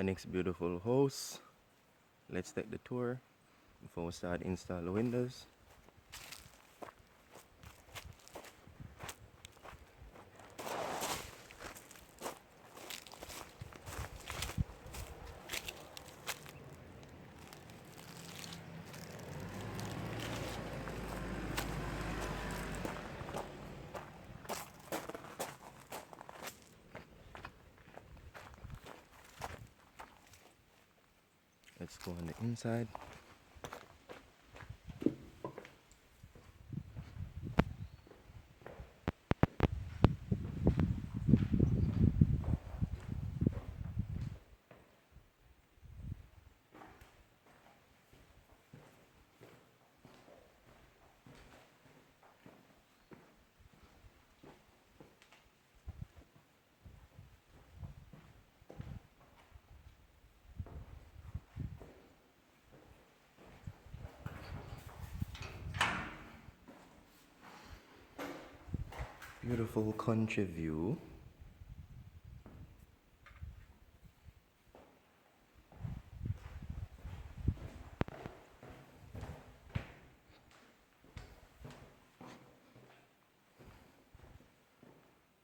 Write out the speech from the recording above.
Next beautiful house. Let's take the tour before we start install the windows. Let's go on the inside. Beautiful country view.